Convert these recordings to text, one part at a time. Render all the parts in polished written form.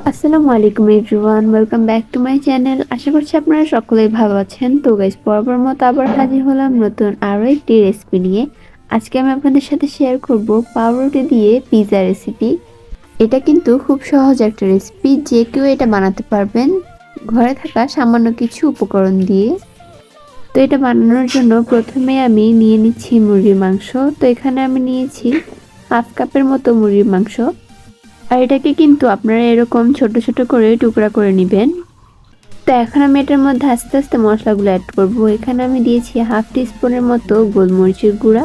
আসসালামু আলাইকুম everyone, welcome back to my channel. আশা করছি আপনারা সকলেই ভালো আছেন। তো গাইস, পরপর মতো আবার হাজির হলাম নতুন আরও একটি রেসিপি নিয়ে। আজকে আমি আপনাদের সাথে শেয়ার করব পাউরুটি দিয়ে পিৎজা রেসিপি। এটা কিন্তু খুব সহজ একটা রেসিপি, যে কেউ এটা বানাতে পারবেন ঘরে থাকা সামান্য কিছু উপকরণ দিয়ে। তো এটা বানানোর জন্য প্রথমে আমি নিয়ে নিচ্ছি মুরগির মাংস। তো এখানে আমি নিয়েছি হাফ কাপের মতো মুরগির মাংস। আর এটাকে কিন্তু আপনারা এরকম ছোট ছোট করে টুকরা করে নেবেন। তো এখন আমি এটার মধ্যে আস্তে আস্তে মশলাগুলো অ্যাড করব। এখানে আমি দিয়েছি হাফ টিস্পুনের মতো গোলমরিচের গুঁড়া।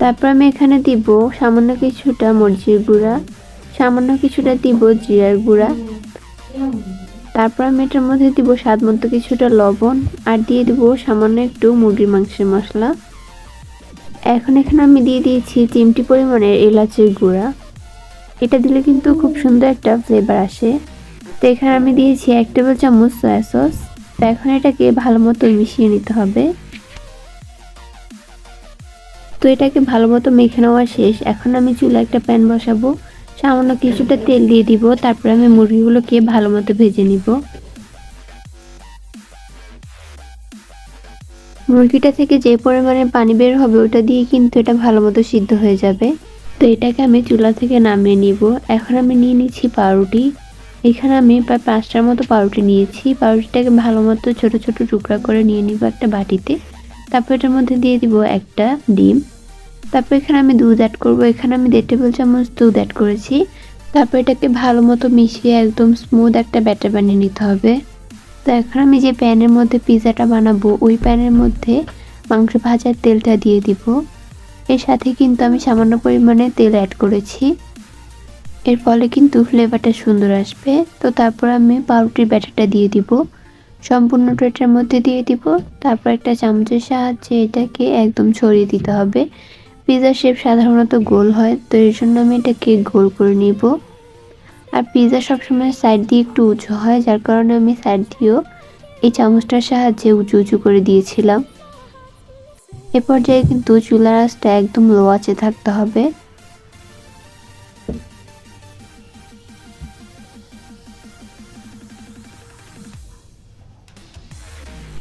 তারপর আমি এখানে দিব সামান্য কিছুটা মরিচের গুঁড়া, সামান্য কিছুটা দিব জিরার গুঁড়া। তারপর আমি এটার মধ্যে দিব স্বাদ মতো কিছুটা লবণ, আর দিয়ে দিব সামান্য একটু মুরগির মাংসের মশলা। এখন এখানে আমি দিয়ে দিয়েছি চিমটি পরিমাণের এলাচের গুঁড়া। এটা দিলে কিন্তু খুব সুন্দর একটা ফ্লেভার আসে। তো এখানে আমি দিয়েছি 1 টেবিল চামচ সয়া সস। তো এখন এটাকে ভালো মতো মিশিয়ে নিতে হবে। তো এটাকে ভালো মতো মেখে নেওয়া শেষ। এখন আমি চুলায় একটা প্যান বসাবো, সামান্য কিছুটা তেল দিয়ে দিব। তারপর আমি মুরগিগুলোকে ভালো মতো ভেজে নিব। মুরগিটা থেকে যে পরিমাণে পানি বের হবে ওটা দিয়ে কিন্তু এটা ভালো মতো সিদ্ধ হয়ে যাবে। তো এটাকে আমি চুলা থেকে নামিয়ে নিব। এখন আমি নিয়ে নিচ্ছি পাউরুটি। এখানে আমি প্রায় 5টার মতো পাউরুটি নিয়েছি। পাউরুটিটাকে ভালো মতো ছোট ছোট টুকরা করে নিয়ে নিব একটা বাটিতে। তারপর এটার মধ্যে দিয়ে দিব একটা ডিম। তারপর এখানে আমি দুধ অ্যাড করব। এখানে আমি 1.5 টেবিল চামচ দুধ অ্যাড করেছি। তারপর এটাকে ভালো মতো মিশিয়ে একদম স্মুথ একটা ব্যাটার বানিয়ে নিতে হবে। তো এখন আমি যে প্যানের মধ্যে পিৎজাটা বানাবো ওই প্যানের মধ্যে মাংস ভাজার তেলটা দিয়ে দিব। এর সাথে কিন্তু আমি সামান্য পরিমাণে তেল অ্যাড করেছি, এর ফলে কিন্তু ফ্লেভারটা সুন্দর আসবে। তো তারপর আমি পাউরুটির ব্যাটারটা দিয়ে দিব, সম্পূর্ণটা এটার মধ্যে দিয়ে দিব। তারপর একটা চামচের সাহায্যে এটাকে একদম ছড়িয়ে দিতে হবে। পিৎজার শেপ সাধারণত গোল হয়, তো এর জন্য আমি এটাকে গোল করে নিব। আর পিৎজা সবসময় সাইড দিয়ে একটু উঁচু হয়, যার কারণে আমি সাইড দিয়েও এই চামচটার সাহায্যে উঁচু উঁচু করে দিয়েছিলাম। এ পর্যায়ে কিন্তু চুলার আঁচটা একদম লো আঁচে থাকতে হবে।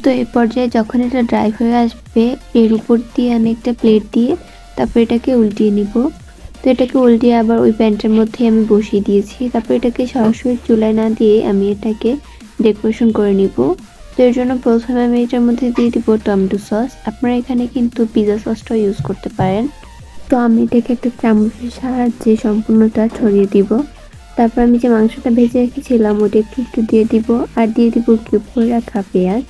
তো এই পর্যায়ে যখন এটা ড্রাই হয়ে আসবে, এর উপর দিয়ে আমি একটা প্লেট দিয়ে তারপর এটাকে উল্টিয়ে নিব। তো এটাকে উল্টিয়ে আবার ওই প্যানটার মধ্যে আমি বসিয়ে দিয়েছি। তারপর এটাকে সরাসরি চুলায় না দিয়ে আমি এটাকে ডেকোরেশন করে নিব। তো এর জন্য প্রথমে আমি এটার মধ্যে দিয়ে দিব টমেটো সস। আপনারা এখানে কিন্তু পিৎজা সসটাও ইউজ করতে পারেন। তো আমি এটাকে একটা চামচের সাহায্যে সম্পূর্ণটা ছড়িয়ে দিব। তারপর আমি যে মাংসটা ভেজে রেখেছিলাম ওটা একটু দিয়ে দিব, আর দিয়ে দিব কিউব করে রাখা পেঁয়াজ।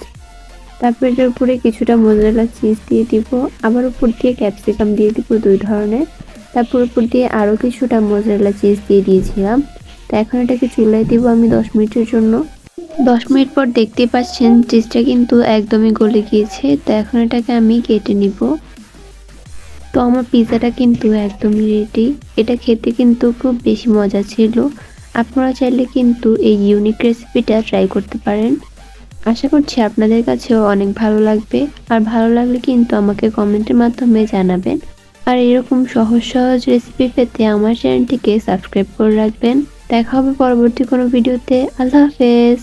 তারপর এটার উপরে কিছুটা মোজারেলা চিজ দিয়ে দিব, আবার উপর দিয়ে ক্যাপসিকাম দিয়ে দিব 2 ধরনের। তারপর উপর দিয়ে আরও কিছুটা মোজারেলা চিজ দিয়ে দিয়েছিলাম। তো এখন এটাকে চুলায় দিব আমি 10 মিনিটের জন্য। 10 মিনিট পর দেখতেই পাচ্ছেন চিজটা কিন্তু একদমই গলে গিয়েছে। তো এখন এটাকে আমি কেটে নিব। তো আমার পিৎজাটা কিন্তু একদমই রেডি। এটা খেতে কিন্তু খুব বেশি মজা ছিল। আপনারা চাইলে কিন্তু এই ইউনিক রেসিপিটা ট্রাই করতে পারেন। আশা করছি আপনাদের কাছেও অনেক ভালো লাগবে। আর ভালো লাগলে কিন্তু আমাকে কমেন্টের মাধ্যমে জানাবেন। আর এরকম সহজ সহজ রেসিপি পেতে আমার চ্যানেলটিকে সাবস্ক্রাইব করে রাখবেন। দেখা হবে পরবর্তী কোনো ভিডিওতে। আল্লাহ হাফেজ।